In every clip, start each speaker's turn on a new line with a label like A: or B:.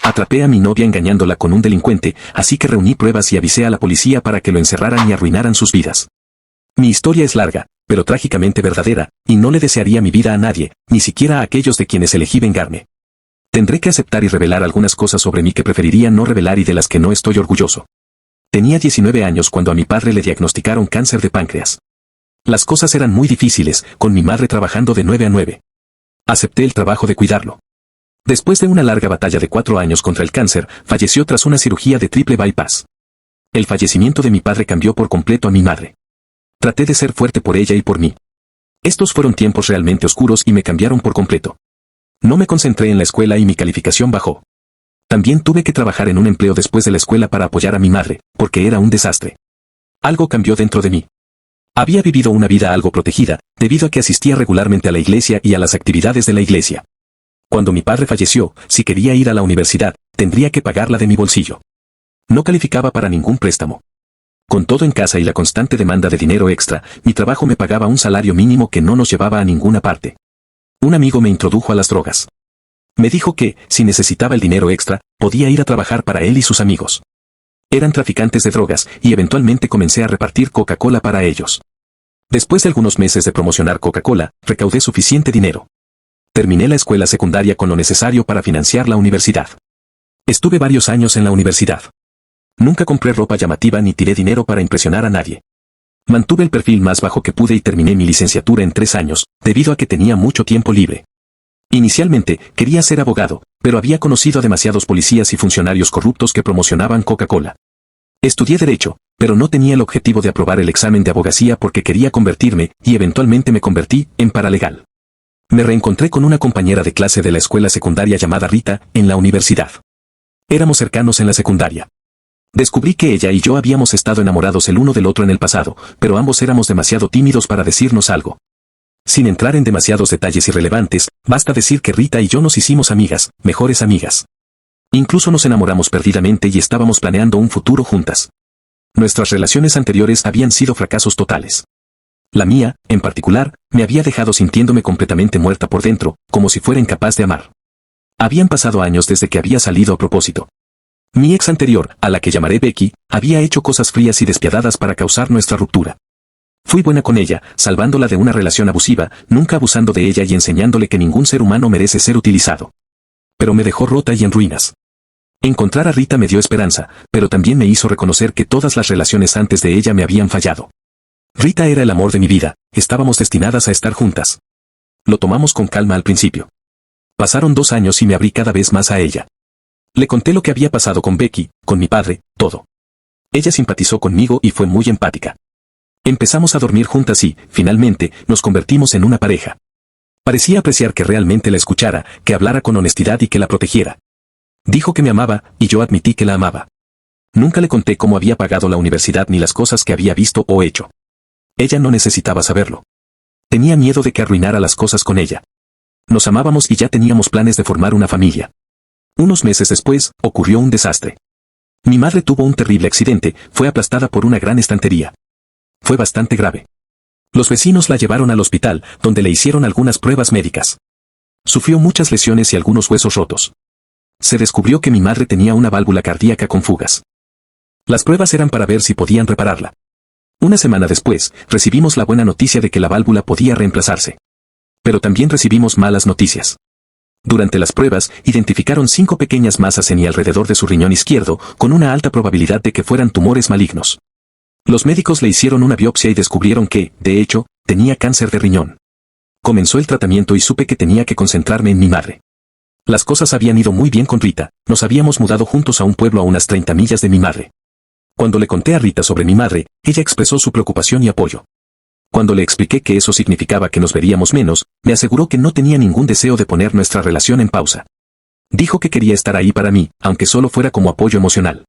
A: Atrapé a mi novia engañándola con un delincuente, así que reuní pruebas y avisé a la policía para que lo encerraran y arruinaran sus vidas. Mi historia es larga, pero trágicamente verdadera, y no le desearía mi vida a nadie, ni siquiera a aquellos de quienes elegí vengarme. Tendré que aceptar y revelar algunas cosas sobre mí que preferiría no revelar y de las que no estoy orgulloso. Tenía 19 años cuando a mi padre le diagnosticaron cáncer de páncreas. Las cosas eran muy difíciles, con mi madre trabajando de 9 a 9. Acepté el trabajo de cuidarlo. Después de una larga batalla de 4 años contra el cáncer, falleció tras una cirugía de triple bypass. El fallecimiento de mi padre cambió por completo a mi madre. Traté de ser fuerte por ella y por mí. Estos fueron tiempos realmente oscuros y me cambiaron por completo. No me concentré en la escuela y mi calificación bajó. También tuve que trabajar en un empleo después de la escuela para apoyar a mi madre, porque era un desastre. Algo cambió dentro de mí. Había vivido una vida algo protegida, debido a que asistía regularmente a la iglesia y a las actividades de la iglesia. Cuando mi padre falleció, si quería ir a la universidad, tendría que pagarla de mi bolsillo. No calificaba para ningún préstamo. Con todo en casa y la constante demanda de dinero extra, mi trabajo me pagaba un salario mínimo que no nos llevaba a ninguna parte. Un amigo me introdujo a las drogas. Me dijo que, si necesitaba el dinero extra, podía ir a trabajar para él y sus amigos. Eran traficantes de drogas y eventualmente comencé a repartir Coca-Cola para ellos. Después de algunos meses de promocionar Coca-Cola, recaudé suficiente dinero. Terminé la escuela secundaria con lo necesario para financiar la universidad. Estuve varios años en la universidad. Nunca compré ropa llamativa ni tiré dinero para impresionar a nadie. Mantuve el perfil más bajo que pude y terminé mi licenciatura en 3 años, debido a que tenía mucho tiempo libre. Inicialmente, quería ser abogado, pero había conocido a demasiados policías y funcionarios corruptos que promocionaban Coca-Cola. Estudié Derecho, pero no tenía el objetivo de aprobar el examen de abogacía porque quería convertirme, y eventualmente me convertí, en paralegal. Me reencontré con una compañera de clase de la escuela secundaria llamada Rita, en la universidad. Éramos cercanos en la secundaria. Descubrí que ella y yo habíamos estado enamorados el uno del otro en el pasado, pero ambos éramos demasiado tímidos para decirnos algo. Sin entrar en demasiados detalles irrelevantes, basta decir que Rita y yo nos hicimos amigas, mejores amigas. Incluso nos enamoramos perdidamente y estábamos planeando un futuro juntas. Nuestras relaciones anteriores habían sido fracasos totales. La mía, en particular, me había dejado sintiéndome completamente muerta por dentro, como si fuera incapaz de amar. Habían pasado años desde que había salido a propósito. Mi ex anterior, a la que llamaré Becky, había hecho cosas frías y despiadadas para causar nuestra ruptura. Fui buena con ella, salvándola de una relación abusiva, nunca abusando de ella y enseñándole que ningún ser humano merece ser utilizado. Pero me dejó rota y en ruinas. Encontrar a Rita me dio esperanza, pero también me hizo reconocer que todas las relaciones antes de ella me habían fallado. Rita era el amor de mi vida, estábamos destinadas a estar juntas. Lo tomamos con calma al principio. Pasaron 2 años y me abrí cada vez más a ella. Le conté lo que había pasado con Becky, con mi padre, todo. Ella simpatizó conmigo y fue muy empática. Empezamos a dormir juntas y, finalmente, nos convertimos en una pareja. Parecía apreciar que realmente la escuchara, que hablara con honestidad y que la protegiera. Dijo que me amaba, y yo admití que la amaba. Nunca le conté cómo había pagado la universidad ni las cosas que había visto o hecho. Ella no necesitaba saberlo. Tenía miedo de que arruinara las cosas con ella. Nos amábamos y ya teníamos planes de formar una familia. Unos meses después, ocurrió un desastre. Mi madre tuvo un terrible accidente, fue aplastada por una gran estantería. Fue bastante grave. Los vecinos la llevaron al hospital, donde le hicieron algunas pruebas médicas. Sufrió muchas lesiones y algunos huesos rotos. Se descubrió que mi madre tenía una válvula cardíaca con fugas. Las pruebas eran para ver si podían repararla. Una semana después, recibimos la buena noticia de que la válvula podía reemplazarse. Pero también recibimos malas noticias. Durante las pruebas, identificaron 5 pequeñas masas en y alrededor de su riñón izquierdo, con una alta probabilidad de que fueran tumores malignos. Los médicos le hicieron una biopsia y descubrieron que, de hecho, tenía cáncer de riñón. Comenzó el tratamiento y supe que tenía que concentrarme en mi madre. Las cosas habían ido muy bien con Rita, nos habíamos mudado juntos a un pueblo a unas 30 millas de mi madre. Cuando le conté a Rita sobre mi madre, ella expresó su preocupación y apoyo. Cuando le expliqué que eso significaba que nos veríamos menos, me aseguró que no tenía ningún deseo de poner nuestra relación en pausa. Dijo que quería estar ahí para mí, aunque solo fuera como apoyo emocional.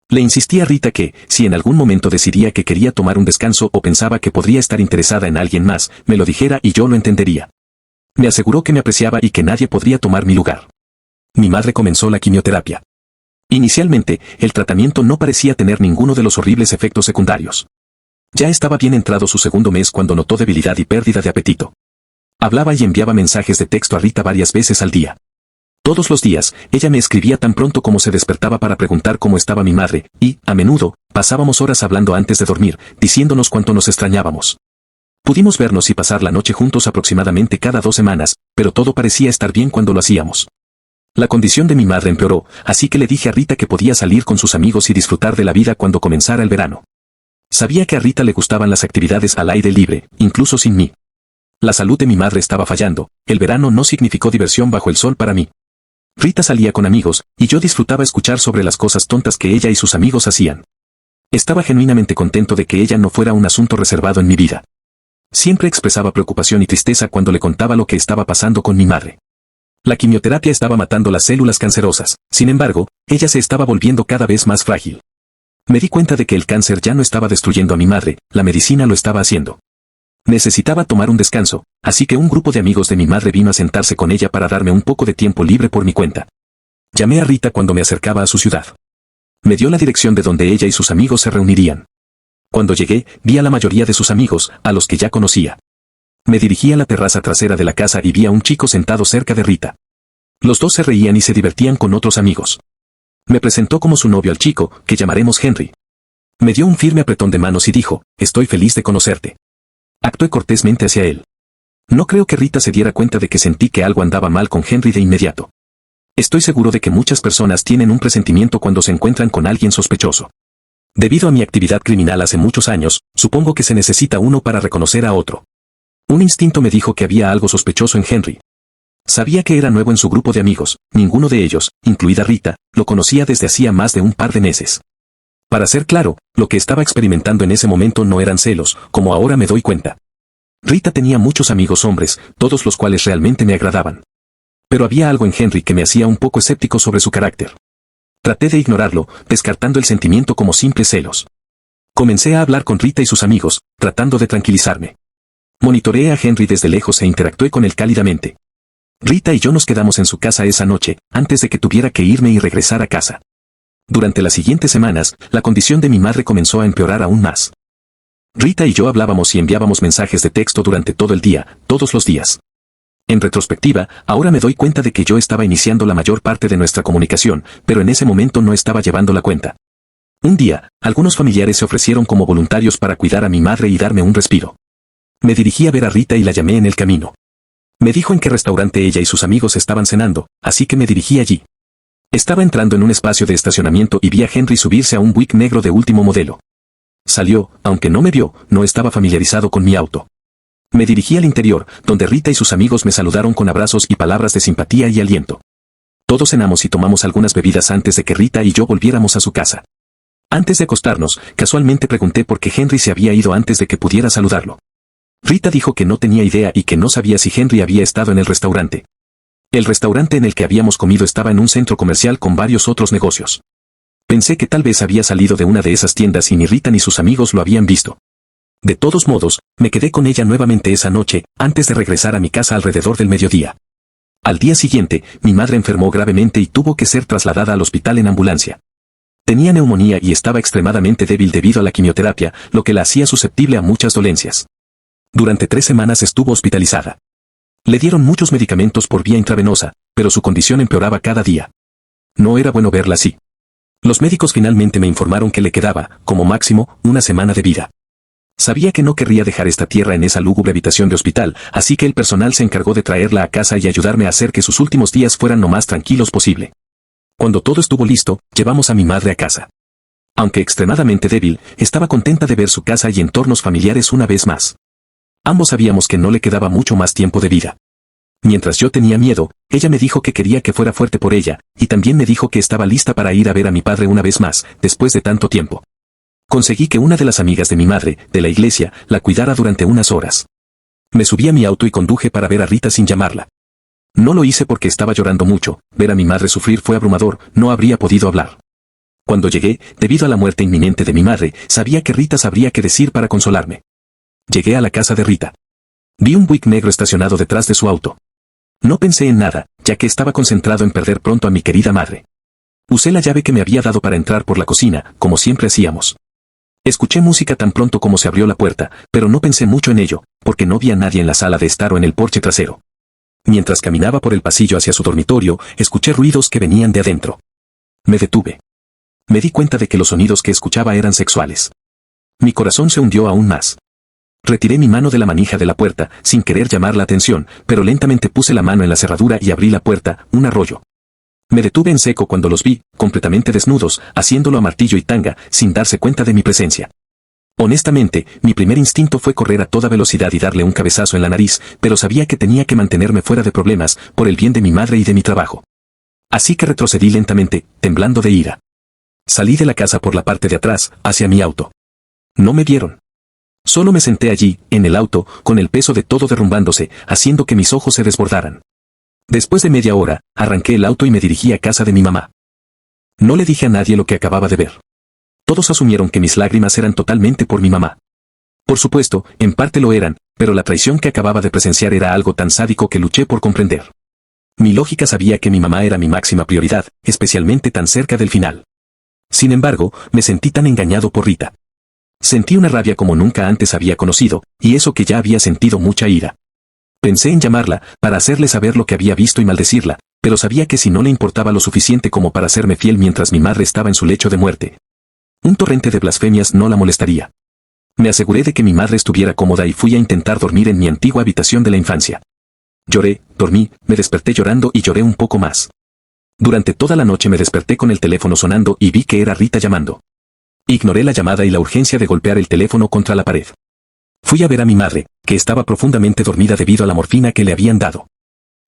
A: Le insistí a Rita que, si en algún momento decidía que quería tomar un descanso o pensaba que podría estar interesada en alguien más, me lo dijera y yo lo entendería. Me aseguró que me apreciaba y que nadie podría tomar mi lugar. Mi madre comenzó la quimioterapia. Inicialmente, el tratamiento no parecía tener ninguno de los horribles efectos secundarios. Ya estaba bien entrado su segundo mes cuando notó debilidad y pérdida de apetito. Hablaba y enviaba mensajes de texto a Rita varias veces al día. Todos los días, ella me escribía tan pronto como se despertaba para preguntar cómo estaba mi madre, y, a menudo, pasábamos horas hablando antes de dormir, diciéndonos cuánto nos extrañábamos. Pudimos vernos y pasar la noche juntos aproximadamente cada 2 semanas, pero todo parecía estar bien cuando lo hacíamos. La condición de mi madre empeoró, así que le dije a Rita que podía salir con sus amigos y disfrutar de la vida cuando comenzara el verano. Sabía que a Rita le gustaban las actividades al aire libre, incluso sin mí. La salud de mi madre estaba fallando, el verano no significó diversión bajo el sol para mí. Rita salía con amigos, y yo disfrutaba escuchar sobre las cosas tontas que ella y sus amigos hacían. Estaba genuinamente contento de que ella no fuera un asunto reservado en mi vida. Siempre expresaba preocupación y tristeza cuando le contaba lo que estaba pasando con mi madre. La quimioterapia estaba matando las células cancerosas, sin embargo, ella se estaba volviendo cada vez más frágil. Me di cuenta de que el cáncer ya no estaba destruyendo a mi madre, la medicina lo estaba haciendo. Necesitaba tomar un descanso, así que un grupo de amigos de mi madre vino a sentarse con ella para darme un poco de tiempo libre por mi cuenta. Llamé a Rita cuando me acercaba a su ciudad. Me dio la dirección de donde ella y sus amigos se reunirían. Cuando llegué, vi a la mayoría de sus amigos, a los que ya conocía. Me dirigí a la terraza trasera de la casa y vi a un chico sentado cerca de Rita. Los dos se reían y se divertían con otros amigos. Me presentó como su novio al chico, que llamaremos Henry. Me dio un firme apretón de manos y dijo, «Estoy feliz de conocerte». Actué cortésmente hacia él. No creo que Rita se diera cuenta de que sentí que algo andaba mal con Henry de inmediato. Estoy seguro de que muchas personas tienen un presentimiento cuando se encuentran con alguien sospechoso. Debido a mi actividad criminal hace muchos años, supongo que se necesita uno para reconocer a otro. Un instinto me dijo que había algo sospechoso en Henry. Sabía que era nuevo en su grupo de amigos, ninguno de ellos, incluida Rita, lo conocía desde hacía más de un par de meses. Para ser claro, lo que estaba experimentando en ese momento no eran celos, como ahora me doy cuenta. Rita tenía muchos amigos hombres, todos los cuales realmente me agradaban. Pero había algo en Henry que me hacía un poco escéptico sobre su carácter. Traté de ignorarlo, descartando el sentimiento como simples celos. Comencé a hablar con Rita y sus amigos, tratando de tranquilizarme. Monitoreé a Henry desde lejos e interactué con él cálidamente. Rita y yo nos quedamos en su casa esa noche, antes de que tuviera que irme y regresar a casa. Durante las siguientes semanas, la condición de mi madre comenzó a empeorar aún más. Rita y yo hablábamos y enviábamos mensajes de texto durante todo el día, todos los días. En retrospectiva, ahora me doy cuenta de que yo estaba iniciando la mayor parte de nuestra comunicación, pero en ese momento no estaba llevando la cuenta. Un día, algunos familiares se ofrecieron como voluntarios para cuidar a mi madre y darme un respiro. Me dirigí a ver a Rita y la llamé en el camino. Me dijo en qué restaurante ella y sus amigos estaban cenando, así que me dirigí allí. Estaba entrando en un espacio de estacionamiento y vi a Henry subirse a un Buick negro de último modelo. Salió, aunque no me vio, no estaba familiarizado con mi auto. Me dirigí al interior, donde Rita y sus amigos me saludaron con abrazos y palabras de simpatía y aliento. Todos cenamos y tomamos algunas bebidas antes de que Rita y yo volviéramos a su casa. Antes de acostarnos, casualmente pregunté por qué Henry se había ido antes de que pudiera saludarlo. Rita dijo que no tenía idea y que no sabía si Henry había estado en el restaurante. El restaurante en el que habíamos comido estaba en un centro comercial con varios otros negocios. Pensé que tal vez había salido de una de esas tiendas y ni Rita ni sus amigos lo habían visto. De todos modos, me quedé con ella nuevamente esa noche, antes de regresar a mi casa alrededor del mediodía. Al día siguiente, mi madre enfermó gravemente y tuvo que ser trasladada al hospital en ambulancia. Tenía neumonía y estaba extremadamente débil debido a la quimioterapia, lo que la hacía susceptible a muchas dolencias. Durante 3 semanas estuvo hospitalizada. Le dieron muchos medicamentos por vía intravenosa, pero su condición empeoraba cada día. No era bueno verla así. Los médicos finalmente me informaron que le quedaba, como máximo, 1 semana de vida. Sabía que no querría dejar esta tierra en esa lúgubre habitación de hospital, así que el personal se encargó de traerla a casa y ayudarme a hacer que sus últimos días fueran lo más tranquilos posible. Cuando todo estuvo listo, llevamos a mi madre a casa. Aunque extremadamente débil, estaba contenta de ver su casa y entornos familiares una vez más. Ambos sabíamos que no le quedaba mucho más tiempo de vida. Mientras yo tenía miedo, ella me dijo que quería que fuera fuerte por ella, y también me dijo que estaba lista para ir a ver a mi padre una vez más, después de tanto tiempo. Conseguí que una de las amigas de mi madre, de la iglesia, la cuidara durante unas horas. Me subí a mi auto y conduje para ver a Rita sin llamarla. No lo hice porque estaba llorando mucho, ver a mi madre sufrir fue abrumador, no habría podido hablar. Cuando llegué, debido a la muerte inminente de mi madre, sabía que Rita sabría qué decir para consolarme. Llegué a la casa de Rita. Vi un Buick negro estacionado detrás de su auto. No pensé en nada, ya que estaba concentrado en perder pronto a mi querida madre. Usé la llave que me había dado para entrar por la cocina, como siempre hacíamos. Escuché música tan pronto como se abrió la puerta, pero no pensé mucho en ello, porque no vi a nadie en la sala de estar o en el porche trasero. Mientras caminaba por el pasillo hacia su dormitorio, escuché ruidos que venían de adentro. Me detuve. Me di cuenta de que los sonidos que escuchaba eran sexuales. Mi corazón se hundió aún más. Retiré mi mano de la manija de la puerta, sin querer llamar la atención, pero lentamente puse la mano en la cerradura y abrí la puerta, un arroyo. Me detuve en seco cuando los vi, completamente desnudos, haciéndolo a martillo y tanga, sin darse cuenta de mi presencia. Honestamente, mi primer instinto fue correr a toda velocidad y darle un cabezazo en la nariz, pero sabía que tenía que mantenerme fuera de problemas, por el bien de mi madre y de mi trabajo. Así que retrocedí lentamente, temblando de ira. Salí de la casa por la parte de atrás, hacia mi auto. No me vieron. Solo me senté allí, en el auto, con el peso de todo derrumbándose, haciendo que mis ojos se desbordaran. Después de media hora, arranqué el auto y me dirigí a casa de mi mamá. No le dije a nadie lo que acababa de ver. Todos asumieron que mis lágrimas eran totalmente por mi mamá. Por supuesto, en parte lo eran, pero la traición que acababa de presenciar era algo tan sádico que luché por comprender. Mi lógica sabía que mi mamá era mi máxima prioridad, especialmente tan cerca del final. Sin embargo, me sentí tan engañado por Rita. Sentí una rabia como nunca antes había conocido, y eso que ya había sentido mucha ira. Pensé en llamarla, para hacerle saber lo que había visto y maldecirla, pero sabía que si no le importaba lo suficiente como para serme fiel mientras mi madre estaba en su lecho de muerte, un torrente de blasfemias no la molestaría. Me aseguré de que mi madre estuviera cómoda y fui a intentar dormir en mi antigua habitación de la infancia. Lloré, dormí, me desperté llorando y lloré un poco más. Durante toda la noche me desperté con el teléfono sonando y vi que era Rita llamando. Ignoré la llamada y la urgencia de golpear el teléfono contra la pared. Fui a ver a mi madre, que estaba profundamente dormida debido a la morfina que le habían dado.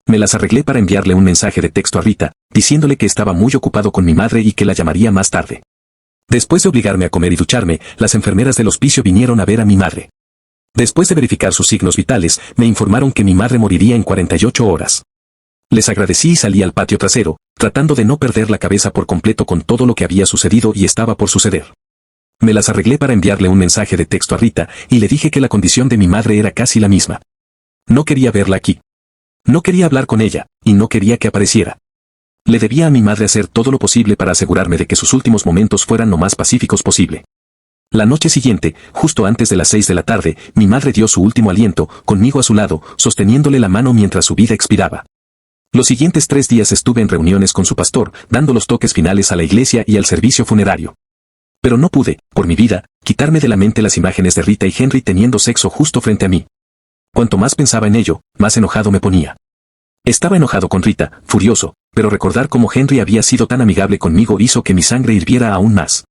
A: Me las arreglé para enviarle un mensaje de texto a Rita, diciéndole que estaba muy ocupado con mi madre y que la llamaría más tarde. Después de obligarme a comer y ducharme, las enfermeras del hospicio vinieron a ver a mi madre. Después de verificar sus signos vitales, me informaron que mi madre moriría en 48 horas. Les agradecí y salí al patio trasero, tratando de no perder la cabeza por completo con todo lo que había sucedido y estaba por suceder. Me las arreglé para enviarle un mensaje de texto a Rita, y le dije que la condición de mi madre era casi la misma. No quería verla aquí. No quería hablar con ella, y no quería que apareciera. Le debía a mi madre hacer todo lo posible para asegurarme de que sus últimos momentos fueran lo más pacíficos posible. La noche siguiente, justo antes de las 6 de la tarde, mi madre dio su último aliento, conmigo a su lado, sosteniéndole la mano mientras su vida expiraba. Los siguientes 3 días estuve en reuniones con su pastor, dando los toques finales a la iglesia y al servicio funerario. Pero no pude, por mi vida, quitarme de la mente las imágenes de Rita y Henry teniendo sexo justo frente a mí. Cuanto más pensaba en ello, más enojado me ponía. Estaba enojado con Rita, furioso, pero recordar cómo Henry había sido tan amigable conmigo hizo que mi sangre hirviera aún más.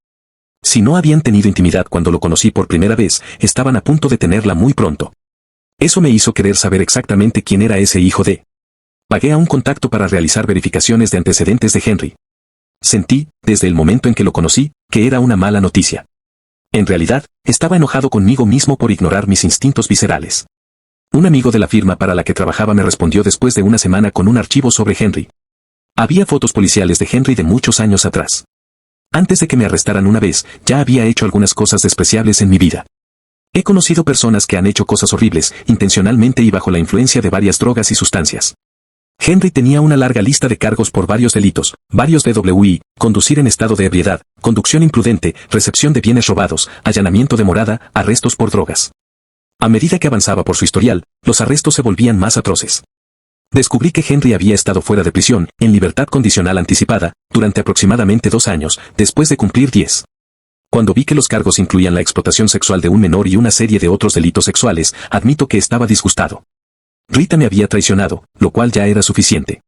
A: Si no habían tenido intimidad cuando lo conocí por primera vez, estaban a punto de tenerla muy pronto. Eso me hizo querer saber exactamente quién era ese hijo de. Pagué a un contacto para realizar verificaciones de antecedentes de Henry. Sentí, desde el momento en que lo conocí, que era una mala noticia. En realidad, estaba enojado conmigo mismo por ignorar mis instintos viscerales. Un amigo de la firma para la que trabajaba me respondió después de una semana con un archivo sobre Henry. Había fotos policiales de Henry de muchos años atrás. Antes de que me arrestaran una vez, ya había hecho algunas cosas despreciables en mi vida. He conocido personas que han hecho cosas horribles, intencionalmente y bajo la influencia de varias drogas y sustancias. Henry tenía una larga lista de cargos por varios delitos, varios DWI, conducir en estado de ebriedad, conducción imprudente, recepción de bienes robados, allanamiento de morada, arrestos por drogas. A medida que avanzaba por su historial, los arrestos se volvían más atroces. Descubrí que Henry había estado fuera de prisión, en libertad condicional anticipada, durante aproximadamente 2 años, después de cumplir 10. Cuando vi que los cargos incluían la explotación sexual de un menor y una serie de otros delitos sexuales, admito que estaba disgustado. Rita me había traicionado, lo cual ya era suficiente.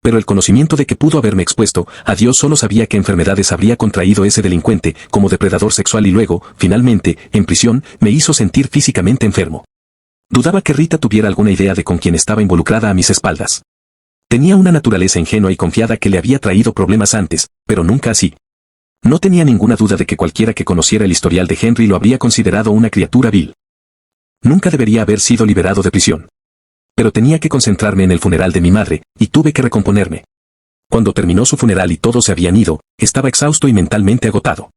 A: Pero el conocimiento de que pudo haberme expuesto a Dios solo sabía qué enfermedades habría contraído ese delincuente, como depredador sexual y luego, finalmente, en prisión, me hizo sentir físicamente enfermo. Dudaba que Rita tuviera alguna idea de con quién estaba involucrada a mis espaldas. Tenía una naturaleza ingenua y confiada que le había traído problemas antes, pero nunca así. No tenía ninguna duda de que cualquiera que conociera el historial de Henry lo habría considerado una criatura vil. Nunca debería haber sido liberado de prisión. Pero tenía que concentrarme en el funeral de mi madre, y tuve que recomponerme. Cuando terminó su funeral y todos se habían ido, estaba exhausto y mentalmente agotado.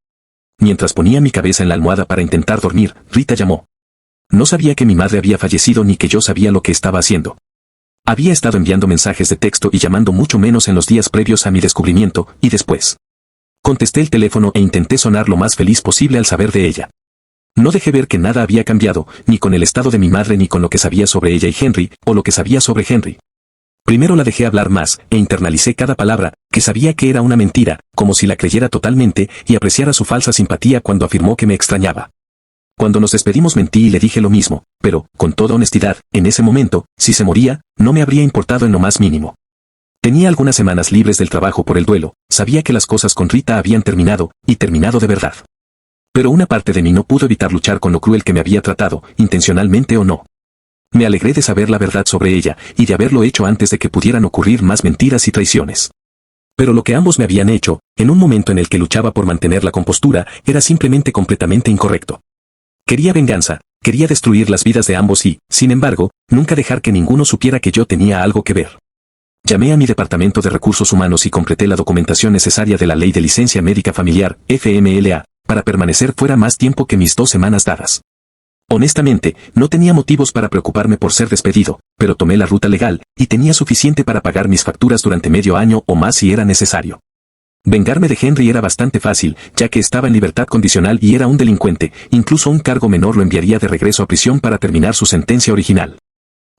A: Mientras ponía mi cabeza en la almohada para intentar dormir, Rita llamó. No sabía que mi madre había fallecido ni que yo sabía lo que estaba haciendo. Había estado enviando mensajes de texto y llamando mucho menos en los días previos a mi descubrimiento, y después. Contesté el teléfono e intenté sonar lo más feliz posible al saber de ella. No dejé ver que nada había cambiado, ni con el estado de mi madre ni con lo que sabía sobre ella y Henry, o lo que sabía sobre Henry. Primero la dejé hablar más, e internalicé cada palabra, que sabía que era una mentira, como si la creyera totalmente, y apreciara su falsa simpatía cuando afirmó que me extrañaba. Cuando nos despedimos mentí y le dije lo mismo, pero, con toda honestidad, en ese momento, si se moría, no me habría importado en lo más mínimo. Tenía algunas semanas libres del trabajo por el duelo, sabía que las cosas con Rita habían terminado, y terminado de verdad. Pero una parte de mí no pudo evitar luchar con lo cruel que me había tratado, intencionalmente o no. Me alegré de saber la verdad sobre ella, y de haberlo hecho antes de que pudieran ocurrir más mentiras y traiciones. Pero lo que ambos me habían hecho, en un momento en el que luchaba por mantener la compostura, era simplemente completamente incorrecto. Quería venganza, quería destruir las vidas de ambos y, sin embargo, nunca dejar que ninguno supiera que yo tenía algo que ver. Llamé a mi departamento de recursos humanos y completé la documentación necesaria de la Ley de Licencia Médica Familiar, FMLA, para permanecer fuera más tiempo que mis 2 semanas dadas. Honestamente, no tenía motivos para preocuparme por ser despedido, pero tomé la ruta legal, y tenía suficiente para pagar mis facturas durante medio año o más si era necesario. Vengarme de Henry era bastante fácil, ya que estaba en libertad condicional y era un delincuente, incluso un cargo menor lo enviaría de regreso a prisión para terminar su sentencia original.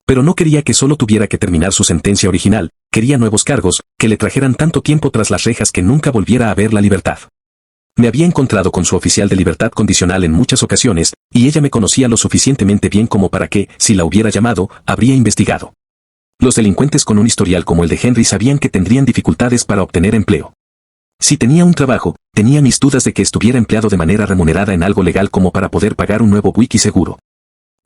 A: Pero no quería que solo tuviera que terminar su sentencia original, quería nuevos cargos, que le trajeran tanto tiempo tras las rejas que nunca volviera a ver la libertad. Me había encontrado con su oficial de libertad condicional en muchas ocasiones, y ella me conocía lo suficientemente bien como para que, si la hubiera llamado, habría investigado. Los delincuentes con un historial como el de Henry sabían que tendrían dificultades para obtener empleo. Si tenía un trabajo, tenía mis dudas de que estuviera empleado de manera remunerada en algo legal como para poder pagar un nuevo wiki seguro.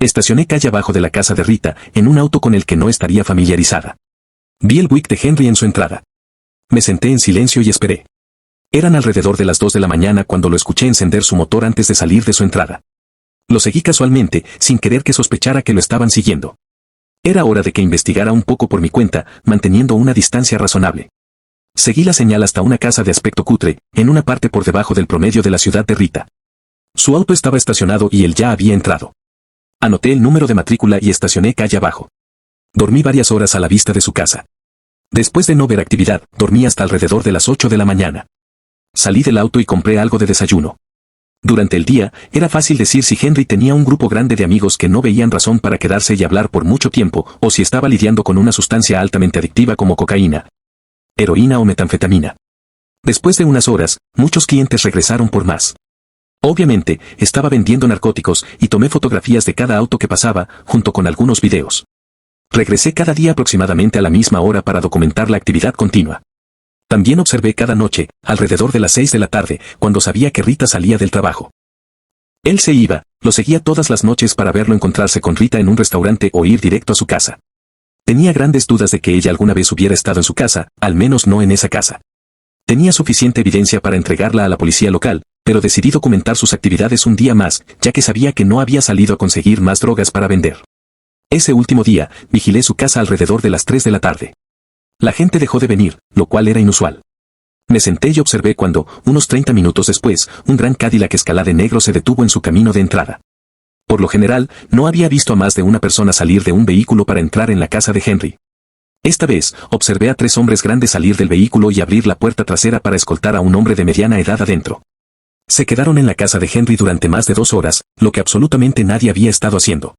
A: Estacioné calle abajo de la casa de Rita, en un auto con el que no estaría familiarizada. Vi el WIC de Henry en su entrada. Me senté en silencio y esperé. Eran alrededor de las 2 de la mañana cuando lo escuché encender su motor antes de salir de su entrada. Lo seguí casualmente, sin querer que sospechara que lo estaban siguiendo. Era hora de que investigara un poco por mi cuenta, manteniendo una distancia razonable. Seguí la señal hasta una casa de aspecto cutre, en una parte por debajo del promedio de la ciudad de Rita. Su auto estaba estacionado y él ya había entrado. Anoté el número de matrícula y estacioné calle abajo. Dormí varias horas a la vista de su casa. Después de no ver actividad, dormí hasta alrededor de las 8 de la mañana. Salí del auto y compré algo de desayuno. Durante el día, era fácil decir si Henry tenía un grupo grande de amigos que no veían razón para quedarse y hablar por mucho tiempo, o si estaba lidiando con una sustancia altamente adictiva como cocaína, heroína o metanfetamina. Después de unas horas, muchos clientes regresaron por más. Obviamente, estaba vendiendo narcóticos y tomé fotografías de cada auto que pasaba, junto con algunos videos. Regresé cada día aproximadamente a la misma hora para documentar la actividad continua. También observé cada noche, alrededor de las 6 de la tarde, cuando sabía que Rita salía del trabajo. Él se iba, lo seguía todas las noches para verlo encontrarse con Rita en un restaurante o ir directo a su casa. Tenía grandes dudas de que ella alguna vez hubiera estado en su casa, al menos no en esa casa. Tenía suficiente evidencia para entregarla a la policía local, pero decidí documentar sus actividades un día más, ya que sabía que no había salido a conseguir más drogas para vender. Ese último día, vigilé su casa alrededor de las 3 de la tarde. La gente dejó de venir, lo cual era inusual. Me senté y observé cuando, unos 30 minutos después, un gran Cadillac Escalade negro se detuvo en su camino de entrada. Por lo general, no había visto a más de una persona salir de un vehículo para entrar en la casa de Henry. Esta vez, observé a 3 hombres grandes salir del vehículo y abrir la puerta trasera para escoltar a un hombre de mediana edad adentro. Se quedaron en la casa de Henry durante más de 2 horas, lo que absolutamente nadie había estado haciendo.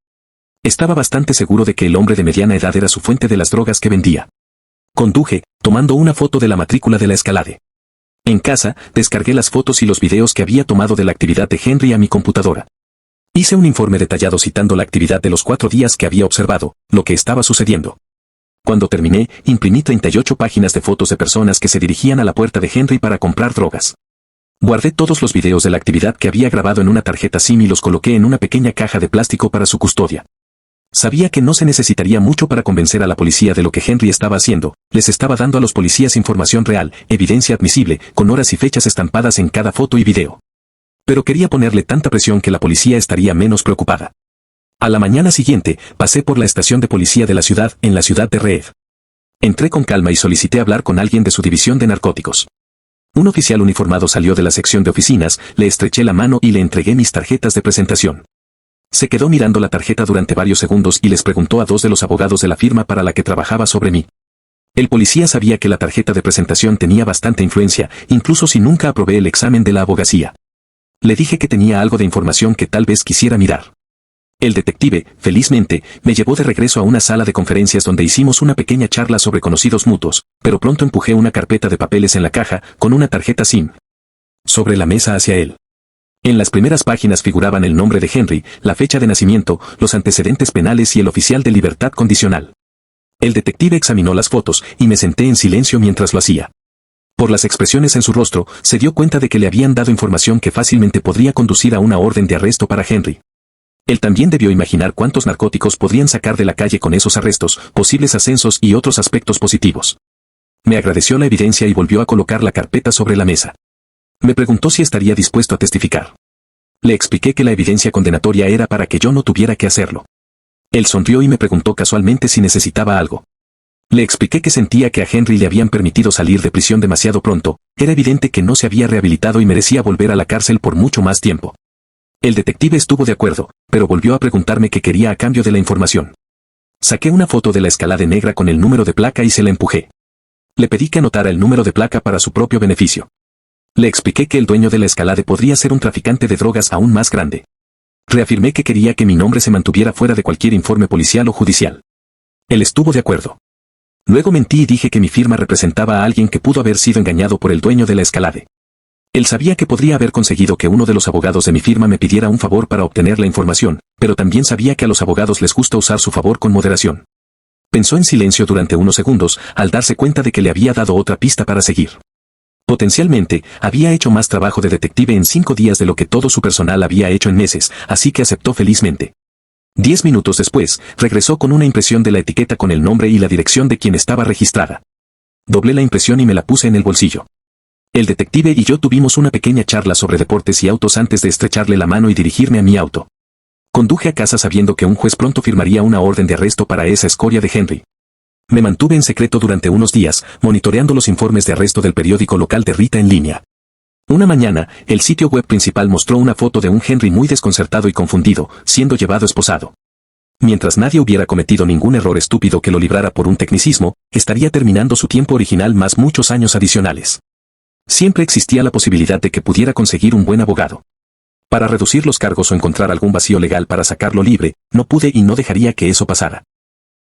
A: Estaba bastante seguro de que el hombre de mediana edad era su fuente de las drogas que vendía. Conduje, tomando una foto de la matrícula de la Escalade. En casa, descargué las fotos y los videos que había tomado de la actividad de Henry a mi computadora. Hice un informe detallado citando la actividad de los 4 días que había observado, lo que estaba sucediendo. Cuando terminé, imprimí 38 páginas de fotos de personas que se dirigían a la puerta de Henry para comprar drogas. Guardé todos los videos de la actividad que había grabado en una tarjeta SIM y los coloqué en una pequeña caja de plástico para su custodia. Sabía que no se necesitaría mucho para convencer a la policía de lo que Henry estaba haciendo, les estaba dando a los policías información real, evidencia admisible, con horas y fechas estampadas en cada foto y video. Pero quería ponerle tanta presión que la policía estaría menos preocupada. A la mañana siguiente, pasé por la estación de policía de la ciudad, en la ciudad de Reed. Entré con calma y solicité hablar con alguien de su división de narcóticos. Un oficial uniformado salió de la sección de oficinas, le estreché la mano y le entregué mis tarjetas de presentación. Se quedó mirando la tarjeta durante varios segundos y les preguntó a 2 de los abogados de la firma para la que trabajaba sobre mí. El policía sabía que la tarjeta de presentación tenía bastante influencia, incluso si nunca aprobé el examen de la abogacía. Le dije que tenía algo de información que tal vez quisiera mirar. El detective, felizmente, me llevó de regreso a una sala de conferencias donde hicimos una pequeña charla sobre conocidos mutuos, pero pronto empujé una carpeta de papeles en la caja, con una tarjeta SIM sobre la mesa hacia él. En las primeras páginas figuraban el nombre de Henry, la fecha de nacimiento, los antecedentes penales y el oficial de libertad condicional. El detective examinó las fotos y me senté en silencio mientras lo hacía. Por las expresiones en su rostro, se dio cuenta de que le habían dado información que fácilmente podría conducir a una orden de arresto para Henry. Él también debió imaginar cuántos narcóticos podrían sacar de la calle con esos arrestos, posibles ascensos y otros aspectos positivos. Me agradeció la evidencia y volvió a colocar la carpeta sobre la mesa. Me preguntó si estaría dispuesto a testificar. Le expliqué que la evidencia condenatoria era para que yo no tuviera que hacerlo. Él sonrió y me preguntó casualmente si necesitaba algo. Le expliqué que sentía que a Henry le habían permitido salir de prisión demasiado pronto, era evidente que no se había rehabilitado y merecía volver a la cárcel por mucho más tiempo. El detective estuvo de acuerdo, pero volvió a preguntarme qué quería a cambio de la información. Saqué una foto de la Escalade negra con el número de placa y se la empujé. Le pedí que anotara el número de placa para su propio beneficio. Le expliqué que el dueño de la Escalade podría ser un traficante de drogas aún más grande. Reafirmé que quería que mi nombre se mantuviera fuera de cualquier informe policial o judicial. Él estuvo de acuerdo. Luego mentí y dije que mi firma representaba a alguien que pudo haber sido engañado por el dueño de la Escalade. Él sabía que podría haber conseguido que uno de los abogados de mi firma me pidiera un favor para obtener la información, pero también sabía que a los abogados les gusta usar su favor con moderación. Pensó en silencio durante unos segundos, al darse cuenta de que le había dado otra pista para seguir. Potencialmente, había hecho más trabajo de detective en 5 días de lo que todo su personal había hecho en meses, así que aceptó felizmente. 10 minutos después, regresó con una impresión de la etiqueta con el nombre y la dirección de quien estaba registrada. Doblé la impresión y me la puse en el bolsillo. El detective y yo tuvimos una pequeña charla sobre deportes y autos antes de estrecharle la mano y dirigirme a mi auto. Conduje a casa sabiendo que un juez pronto firmaría una orden de arresto para esa escoria de Henry. Me mantuve en secreto durante unos días, monitoreando los informes de arresto del periódico local de Rita en línea. Una mañana, el sitio web principal mostró una foto de un Henry muy desconcertado y confundido, siendo llevado esposado. Mientras nadie hubiera cometido ningún error estúpido que lo librara por un tecnicismo, estaría terminando su tiempo original más muchos años adicionales. Siempre existía la posibilidad de que pudiera conseguir un buen abogado. Para reducir los cargos o encontrar algún vacío legal para sacarlo libre, no pude y no dejaría que eso pasara.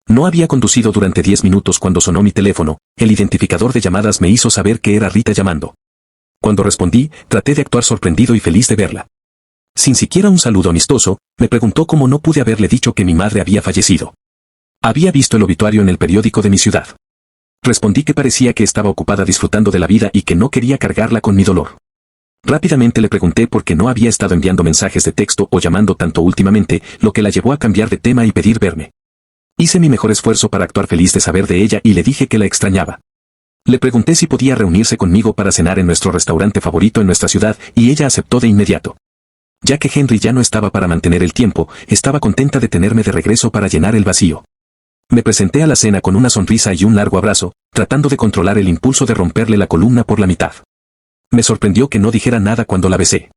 A: No había conducido durante 10 minutos cuando sonó mi teléfono, el identificador de llamadas me hizo saber que era Rita llamando. Cuando respondí, traté de actuar sorprendido y feliz de verla. Sin siquiera un saludo amistoso, me preguntó cómo no pude haberle dicho que mi madre había fallecido. Había visto el obituario en el periódico de mi ciudad. Respondí que parecía que estaba ocupada disfrutando de la vida y que no quería cargarla con mi dolor. Rápidamente le pregunté por qué no había estado enviando mensajes de texto o llamando tanto últimamente, lo que la llevó a cambiar de tema y pedir verme. Hice mi mejor esfuerzo para actuar feliz de saber de ella y le dije que la extrañaba. Le pregunté si podía reunirse conmigo para cenar en nuestro restaurante favorito en nuestra ciudad y ella aceptó de inmediato. Ya que Henry ya no estaba para mantener el tiempo, estaba contenta de tenerme de regreso para llenar el vacío. Me presenté a la cena con una sonrisa y un largo abrazo, tratando de controlar el impulso de romperle la columna por la mitad. Me sorprendió que no dijera nada cuando la besé.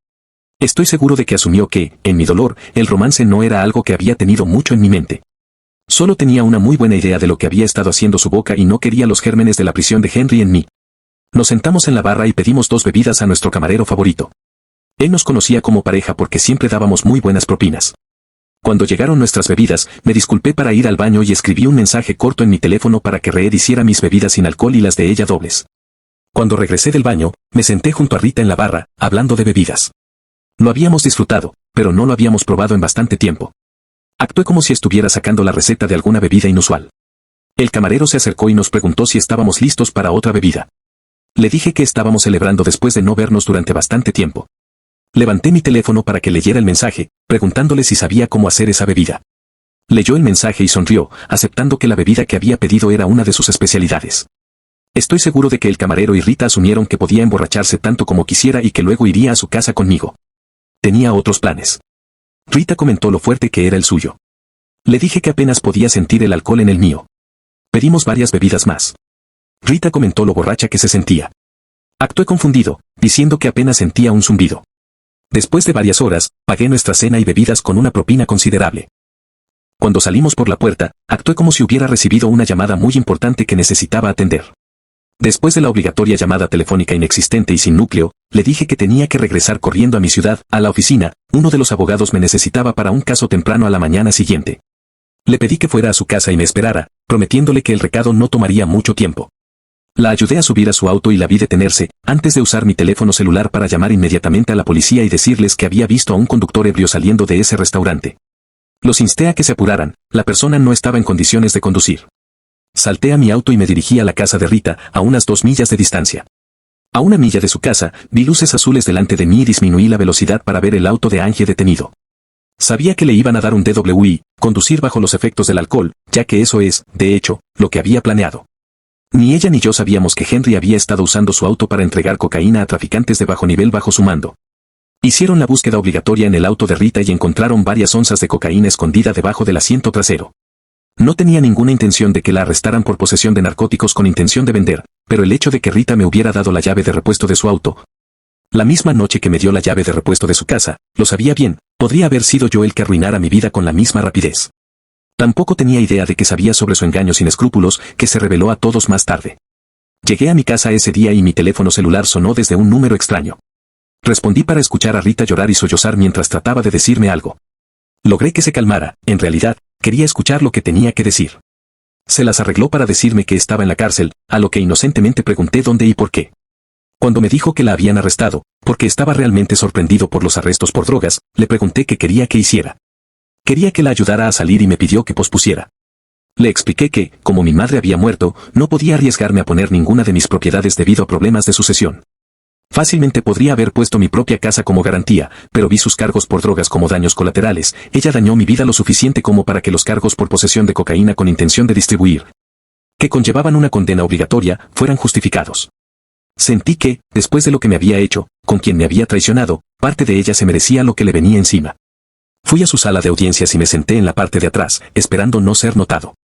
A: Estoy seguro de que asumió que, en mi dolor, el romance no era algo que había tenido mucho en mi mente. Solo tenía una muy buena idea de lo que había estado haciendo su boca y no quería los gérmenes de la prisión de Henry en mí. Nos sentamos en la barra y pedimos 2 bebidas a nuestro camarero favorito. Él nos conocía como pareja porque siempre dábamos muy buenas propinas. Cuando llegaron nuestras bebidas, me disculpé para ir al baño y escribí un mensaje corto en mi teléfono para que Reed hiciera mis bebidas sin alcohol y las de ella dobles. Cuando regresé del baño, me senté junto a Rita en la barra, hablando de bebidas. Lo habíamos disfrutado, pero no lo habíamos probado en bastante tiempo. Actué como si estuviera sacando la receta de alguna bebida inusual. El camarero se acercó y nos preguntó si estábamos listos para otra bebida. Le dije que estábamos celebrando después de no vernos durante bastante tiempo. Levanté mi teléfono para que leyera el mensaje, preguntándole si sabía cómo hacer esa bebida. Leyó el mensaje y sonrió, aceptando que la bebida que había pedido era una de sus especialidades. Estoy seguro de que el camarero y Rita asumieron que podía emborracharse tanto como quisiera y que luego iría a su casa conmigo. Tenía otros planes. Rita comentó lo fuerte que era el suyo. Le dije que apenas podía sentir el alcohol en el mío. Pedimos varias bebidas más. Rita comentó lo borracha que se sentía. Actué confundido, diciendo que apenas sentía un zumbido. Después de varias horas, pagué nuestra cena y bebidas con una propina considerable. Cuando salimos por la puerta, actué como si hubiera recibido una llamada muy importante que necesitaba atender. Después de la obligatoria llamada telefónica inexistente y sin núcleo, le dije que tenía que regresar corriendo a mi ciudad, a la oficina. Uno de los abogados me necesitaba para un caso temprano a la mañana siguiente. Le pedí que fuera a su casa y me esperara, prometiéndole que el recado no tomaría mucho tiempo. La ayudé a subir a su auto y la vi detenerse, antes de usar mi teléfono celular para llamar inmediatamente a la policía y decirles que había visto a un conductor ebrio saliendo de ese restaurante. Los insté a que se apuraran, la persona no estaba en condiciones de conducir. Salté a mi auto y me dirigí a la casa de Rita, a unas 2 millas de distancia. A 1 milla de su casa, vi luces azules delante de mí y disminuí la velocidad para ver el auto de Angie detenido. Sabía que le iban a dar un DWI, conducir bajo los efectos del alcohol, ya que eso es, de hecho, lo que había planeado. Ni ella ni yo sabíamos que Henry había estado usando su auto para entregar cocaína a traficantes de bajo nivel bajo su mando. Hicieron la búsqueda obligatoria en el auto de Rita y encontraron varias onzas de cocaína escondida debajo del asiento trasero. No tenía ninguna intención de que la arrestaran por posesión de narcóticos con intención de vender, pero el hecho de que Rita me hubiera dado la llave de repuesto de su auto, la misma noche que me dio la llave de repuesto de su casa, lo sabía bien, podría haber sido yo el que arruinara mi vida con la misma rapidez. Tampoco tenía idea de que sabía sobre su engaño sin escrúpulos, que se reveló a todos más tarde. Llegué a mi casa ese día y mi teléfono celular sonó desde un número extraño. Respondí para escuchar a Rita llorar y sollozar mientras trataba de decirme algo. Logré que se calmara, en realidad, quería escuchar lo que tenía que decir. Se las arregló para decirme que estaba en la cárcel, a lo que inocentemente pregunté dónde y por qué. Cuando me dijo que la habían arrestado, porque estaba realmente sorprendido por los arrestos por drogas, le pregunté qué quería que hiciera. Quería que la ayudara a salir y me pidió que pospusiera. Le expliqué que, como mi madre había muerto, no podía arriesgarme a poner ninguna de mis propiedades debido a problemas de sucesión. Fácilmente podría haber puesto mi propia casa como garantía, pero vi sus cargos por drogas como daños colaterales. Ella dañó mi vida lo suficiente como para que los cargos por posesión de cocaína con intención de distribuir, que conllevaban una condena obligatoria, fueran justificados. Sentí que, después de lo que me había hecho, con quien me había traicionado, parte de ella se merecía lo que le venía encima. Fui a su sala de audiencias y me senté en la parte de atrás, esperando no ser notado.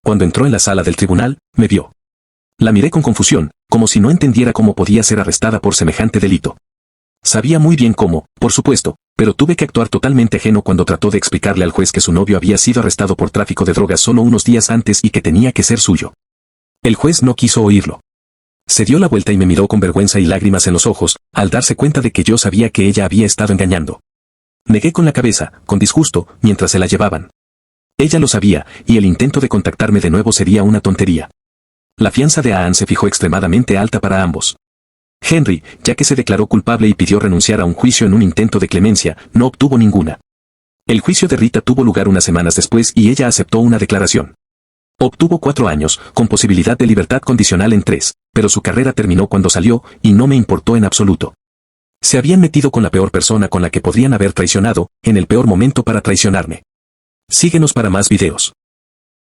A: Cuando entró en la sala del tribunal, me vio. La miré con confusión, como si no entendiera cómo podía ser arrestada por semejante delito. Sabía muy bien cómo, por supuesto, pero tuve que actuar totalmente ajeno cuando trató de explicarle al juez que su novio había sido arrestado por tráfico de drogas solo unos días antes y que tenía que ser suyo. El juez no quiso oírlo. Se dio la vuelta y me miró con vergüenza y lágrimas en los ojos, al darse cuenta de que yo sabía que ella había estado engañando. Negué con la cabeza, con disgusto, mientras se la llevaban. Ella lo sabía, y el intento de contactarme de nuevo sería una tontería. La fianza de Ann se fijó extremadamente alta para ambos. Henry, ya que se declaró culpable y pidió renunciar a un juicio en un intento de clemencia, no obtuvo ninguna. El juicio de Rita tuvo lugar unas semanas después y ella aceptó una declaración. Obtuvo 4 años, con posibilidad de libertad condicional en 3, pero su carrera terminó cuando salió, y no me importó en absoluto. Se habían metido con la peor persona con la que podrían haber traicionado, en el peor momento para traicionarme. Síguenos para más videos.